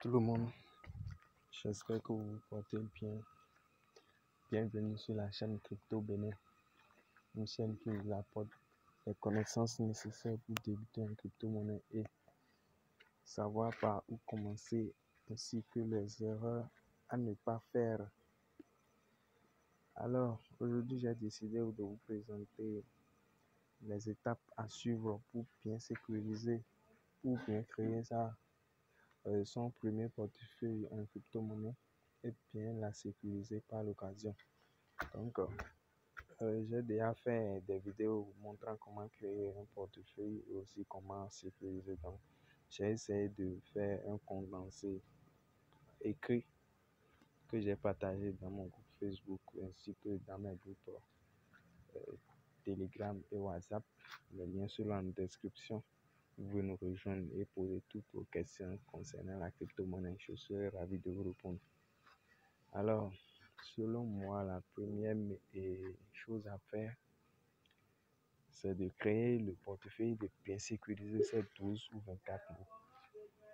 Tout le monde, j'espère que vous vous portez bien. Bienvenue sur la chaîne Crypto Bénin, une chaîne qui vous apporte les connaissances nécessaires pour débuter en crypto-monnaie et savoir par où commencer, ainsi que les erreurs à ne pas faire. Alors, aujourd'hui, j'ai décidé de vous présenter les étapes à suivre pour bien sécuriser, pour bien créer son premier portefeuille en crypto-monnaie et bien la sécuriser par l'occasion. Donc, j'ai déjà fait des vidéos montrant comment créer un portefeuille et aussi comment sécuriser. Donc, j'ai essayé de faire un condensé écrit que j'ai partagé dans mon groupe Facebook ainsi que dans mes groupes Telegram et WhatsApp. Les liens sont en description. Vous pouvez nous rejoindre et poser toutes vos questions concernant la crypto-monnaie. Je serai ravi de vous répondre. Alors, selon moi, la première chose à faire, c'est de créer le portefeuille, de bien sécuriser ces 12 ou 24 mots.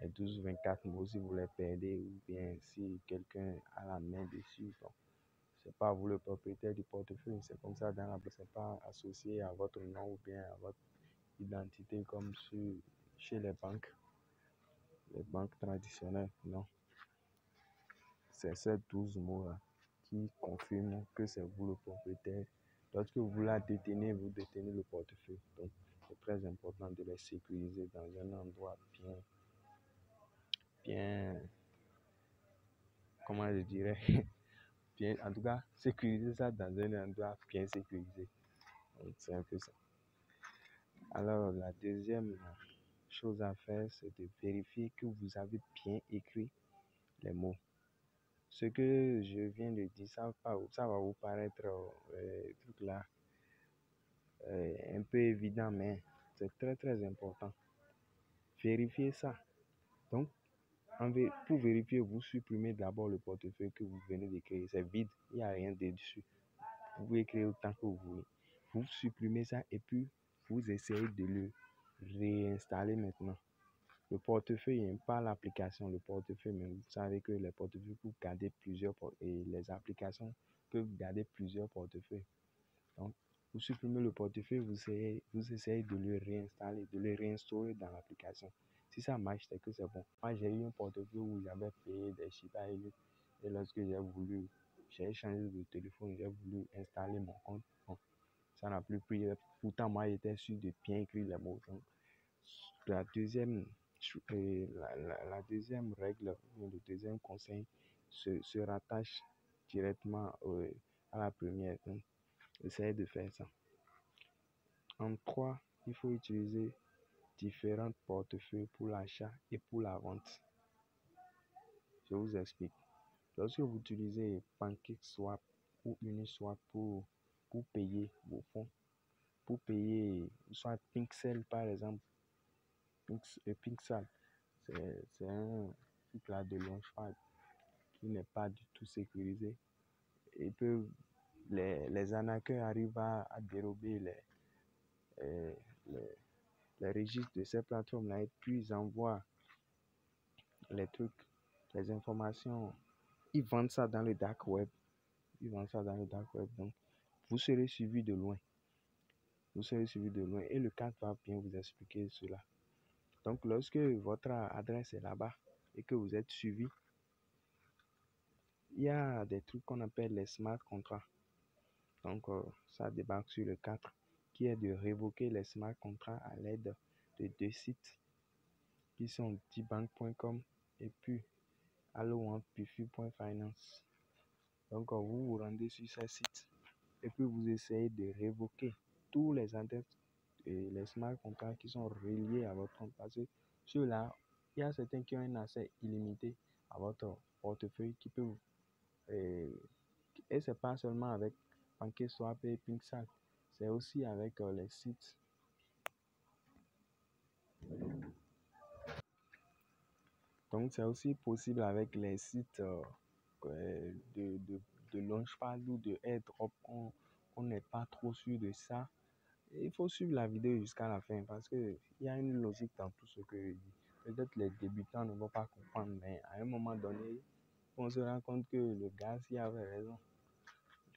Les 12 ou 24 mots, si vous les perdez ou bien si quelqu'un a la main dessus, bon, c'est pas vous le propriétaire du portefeuille, c'est comme ça dans la banque, c'est pas associé à votre nom ou bien à votre identité comme chez les banques traditionnelles, non. C'est ces 12 mots-là qui confirment que c'est vous le propriétaire. Lorsque vous la détenez, vous détenez le portefeuille. Donc, c'est très important de les sécuriser dans un endroit bien, comment je dirais, bien, en tout cas, sécuriser ça dans un endroit bien sécurisé. Donc, c'est un peu ça. Alors, la deuxième chose à faire, c'est de vérifier que vous avez bien écrit les mots. Ce que je viens de dire, ça va vous paraître truc là, un peu évident, mais c'est très très important. Vérifiez ça. Donc, pour vérifier, vous supprimez d'abord le portefeuille que vous venez de créer. C'est vide, il n'y a rien dessus. Vous pouvez créer autant que vous voulez. Vous supprimez ça et puis vous essayez de le réinstaller maintenant. Le portefeuille, pas l'application, le portefeuille, mais vous savez que les portefeuilles peuvent garder plusieurs et les applications peuvent garder plusieurs portefeuilles. Donc, vous supprimez le portefeuille, vous essayez de le réinstaller, de le réinstaurer dans l'application. Si ça marche, c'est que c'est bon. Moi, j'ai eu un portefeuille où j'avais payé des Shiba Inu et lorsque j'ai changé de téléphone, j'ai voulu installer mon compte. Bon, ça n'a plus pris. Pourtant, moi, j'étais sûr de bien écrire les mots. Donc, la deuxième règle, le deuxième conseil se rattache directement à la première. Donc, essayez de faire ça. En 3, il faut utiliser différents portefeuilles pour l'achat et pour la vente. Je vous explique. Lorsque vous utilisez PancakeSwap ou Uniswap pour payer vos fonds, pour payer soit Pixel par exemple, Pixel, c'est un truc là de launchpad qui n'est pas du tout sécurisé. Et les arnaqueurs arrivent à dérober les registres de ces plateformes-là et puis ils envoient les trucs, les informations. Ils vendent ça dans le dark web. Donc, vous serez suivi de loin. Et le cadre va bien vous expliquer cela. Donc, lorsque votre adresse est là-bas et que vous êtes suivi, il y a des trucs qu'on appelle les smart contracts. Donc, ça débarque sur le 4, qui est de révoquer les smart contracts à l'aide de 2 sites qui sont dbank.com et puis allowanpifu.finance. Donc, vous vous rendez sur ces sites et puis vous essayez de révoquer tous les adresses et les smart contracts qui sont reliés à votre compte. Parce que ceux-là, il y a certains qui ont un accès illimité à votre portefeuille qui peuvent. Et c'est pas seulement avec PancakeSwap et Pixel, c'est aussi avec les sites. Donc, c'est aussi possible avec les sites de Launchpad ou de AirDrop. On n'est pas trop sûr de ça. Et il faut suivre la vidéo jusqu'à la fin parce qu'il y a une logique dans tout ce que je dis. Peut-être les débutants ne vont pas comprendre, mais à moment donné, on se rend compte que le gars s'y avait raison.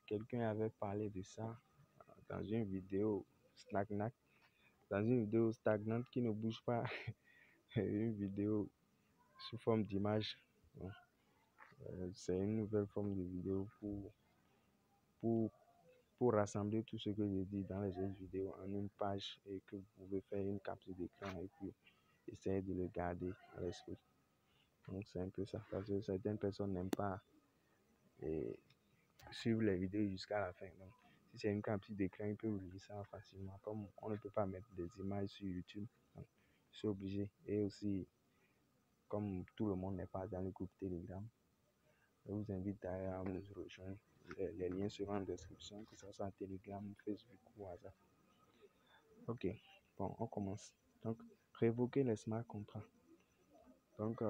Quelqu'un avait parlé de ça dans une vidéo stagnante, qui ne bouge pas, une vidéo sous forme d'image. C'est une nouvelle forme de vidéo pour, pour rassembler tout ce que j'ai dit dans les autres vidéos en une page et que vous pouvez faire une capture d'écran et puis essayer de le garder à l'esprit. Donc c'est un peu ça, parce que certaines personnes n'aiment pas suivre les vidéos jusqu'à la fin. Donc, si c'est une capture d'écran, ils peuvent oublier ça facilement. Comme on ne peut pas mettre des images sur YouTube, donc, je suis obligé. Et aussi, comme tout le monde n'est pas dans le groupe Telegram, je vous invite à nous rejoindre. Les liens seront en description, que ce soit Telegram, Facebook ou WhatsApp. Ok, bon, on commence. Donc, révoquer les smart contracts. Donc,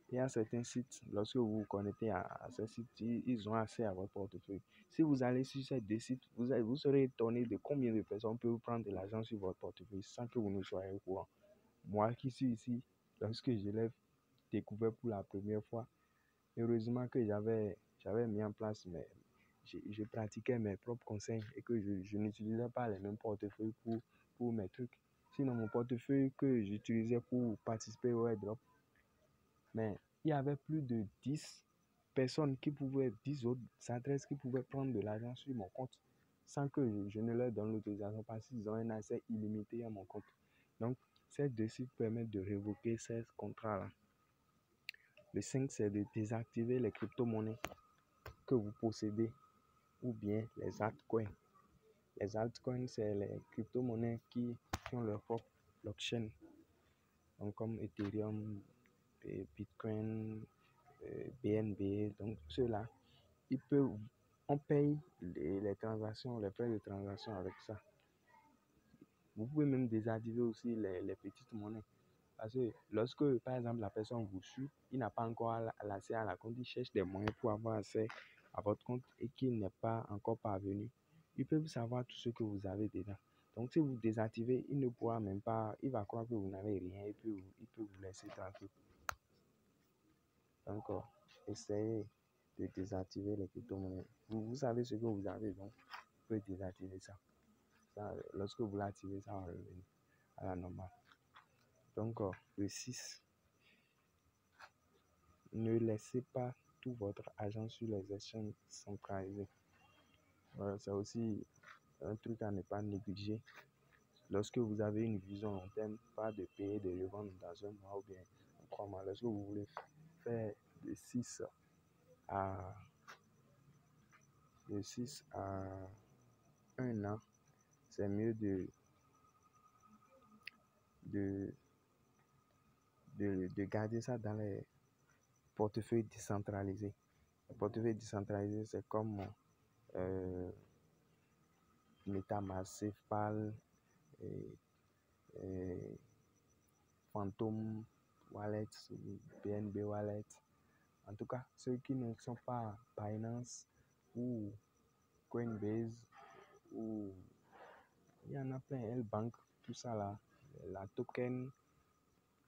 il y a certains sites, lorsque vous vous connectez à ces sites, ils ont accès à votre portefeuille. Si vous allez sur ces deux sites, vous serez étonné de combien de personnes peuvent prendre de l'argent sur votre portefeuille sans que vous ne soyez au courant. Moi qui suis ici, lorsque je l'ai découvert pour la première fois, heureusement que j'avais mis en place, mais je pratiquais mes propres conseils et que je n'utilisais pas les mêmes portefeuilles pour mes trucs. Sinon, mon portefeuille que j'utilisais pour participer au airdrop, mais il y avait plus de 10 personnes 10 autres adresses qui pouvaient prendre de l'argent sur mon compte sans que je ne leur donne l'autorisation parce qu'ils ont un accès illimité à mon compte. Donc, ces deux sites permettent de révoquer ces contrats-là. Le 5, c'est de désactiver les crypto-monnaies que vous possédez ou bien les altcoins. Les altcoins, c'est les crypto-monnaies qui ont leur propre blockchain, donc comme Ethereum, Bitcoin, BNB. Donc ceux-là, on paye les transactions, les frais de transaction avec ça. Vous pouvez même désactiver aussi les petites monnaies. Parce que lorsque, par exemple, la personne vous suit, il n'a pas encore l'accès à la compte, il cherche des moyens pour avoir accès à votre compte et qu'il n'est pas encore parvenu, il peut savoir tout ce que vous avez dedans. Donc, si vous désactivez, il ne pourra même pas, il va croire que vous n'avez rien et puis il peut vous laisser tranquille. Donc, essayez de désactiver les crypto-monnaies. Vous savez ce que vous avez, donc vous pouvez désactiver ça. Lorsque vous l'activez, ça va revenir à la normale. Donc, le 6, ne laissez pas tout votre argent sur les échanges centralisés. C'est aussi un truc à ne pas négliger. Lorsque vous avez une vision long terme, pas de payer des reventes dans un mois ou bien en 3 mois. Lorsque vous voulez faire de 6 à 1 an, c'est mieux de garder ça dans les portefeuilles décentralisés. Les portefeuilles décentralisés, c'est comme MetaMask, PAL, Phantom Wallet, BNB Wallet. En tout cas, ceux qui ne sont pas Binance ou Coinbase ou il y en a plein, L-Bank, tout ça là, la token,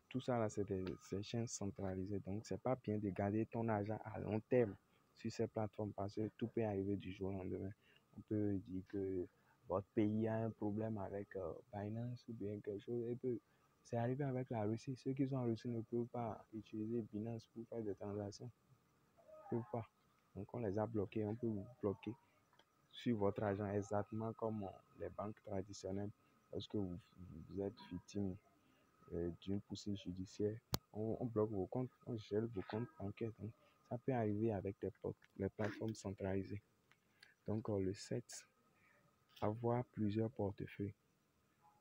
tout ça là, c'est des échanges centralisés. Donc, c'est pas bien de garder ton argent à long terme sur ces plateformes parce que tout peut arriver du jour au lendemain. On peut dire que votre pays a un problème avec Binance ou bien quelque chose. C'est arrivé avec la Russie. Ceux qui sont en Russie ne peuvent pas utiliser Binance pour faire des transactions. Ils ne peuvent pas. Donc, on les a bloqués. On peut vous bloquer sur votre argent exactement comme les banques traditionnelles. Lorsque vous êtes victime d'une poursuite judiciaire, on bloque vos comptes, on gèle vos comptes bancaires. Donc, ça peut arriver avec les plateformes centralisées. Donc, le 7, avoir plusieurs portefeuilles,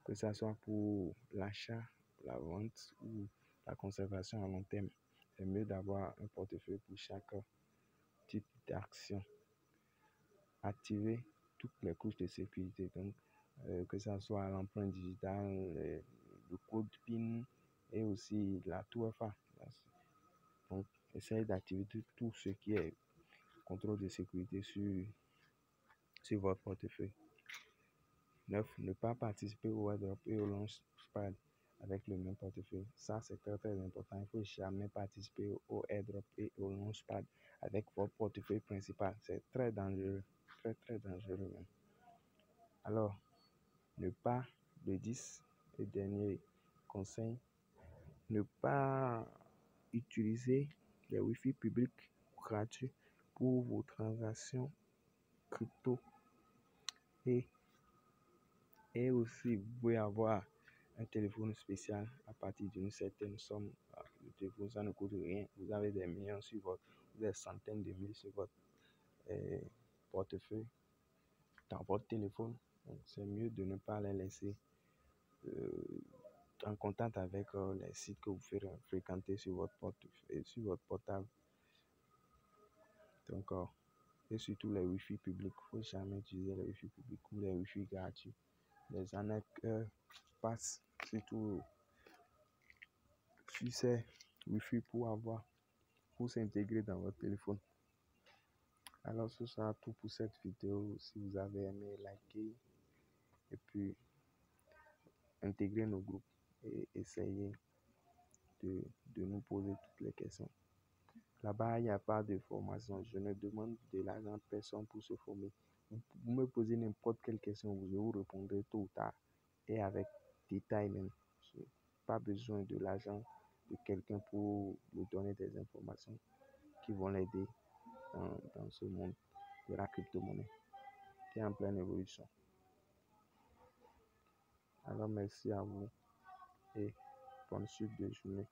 que ce soit pour l'achat, la vente ou la conservation à long terme. C'est mieux d'avoir un portefeuille pour chaque type d'action. Activer toutes les couches de sécurité, donc que ce soit l'empreinte digitale, le code PIN et aussi la 2FA. Donc, essayez d'activer tout ce qui est contrôle de sécurité sur votre portefeuille. 9. Ne pas participer au airdrop et au launchpad. avec le même portefeuille. Ça, c'est très très important. Il ne faut jamais participer au airdrop et au launchpad avec votre portefeuille principal. C'est très dangereux. Très très dangereux même. Alors, ne pas, le 10 et dernier conseil, ne pas utiliser les Wi-Fi publics gratuits pour vos transactions crypto. Et, et aussi, vous pouvez avoir un téléphone spécial à partir d'une certaine somme. Le téléphone, ça ne coûte rien. Vous avez des millions sur votre, des centaines de milliers sur votre portefeuille, dans votre téléphone. Donc, c'est mieux de ne pas les laisser en contact avec les sites que vous fréquentez sur votre portefeuille, sur votre portable. Donc, et surtout les Wi-Fi publics. Il ne faut jamais utiliser les Wi-Fi publics ou les Wi-Fi gratuits. Les arnaqueurs passent surtout sur ces Wi-Fi pour s'intégrer dans votre téléphone. Alors, ce sera tout pour cette vidéo. Si vous avez aimé, likez et puis intégrer nos groupes et essayez de nous poser toutes les questions. Là-bas, il n'y a pas de formation. Je ne demande de l'argent à personne pour se former. Vous me posez n'importe quelle question, je vous répondrai tôt ou tard et avec détail même. Je n'ai pas besoin de l'argent de quelqu'un pour lui donner des informations qui vont l'aider dans ce monde de la crypto-monnaie qui est en pleine évolution. Alors, merci à vous et bonne suite de journée.